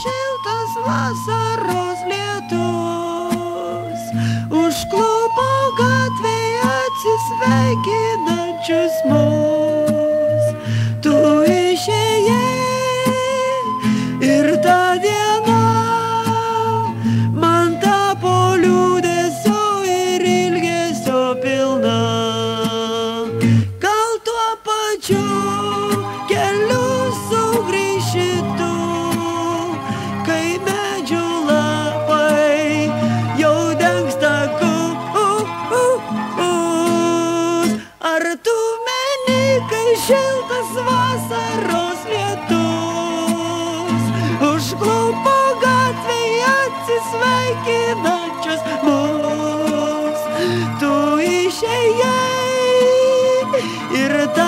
šiltas vasaros lietus užklupo gatvėje atsisveikinančius mus. Tu išėjai ir ta diena man tapo liūdesio ir ilgesio pilna. Gal tuo pačiu keliu sugrįši tu, kai medžių lapai jau dengsta kus. Ar tu meni, kai šiltas vasaros lietus užklupo gatvėje atsisveikinančius mus? Tu išėjai ir ta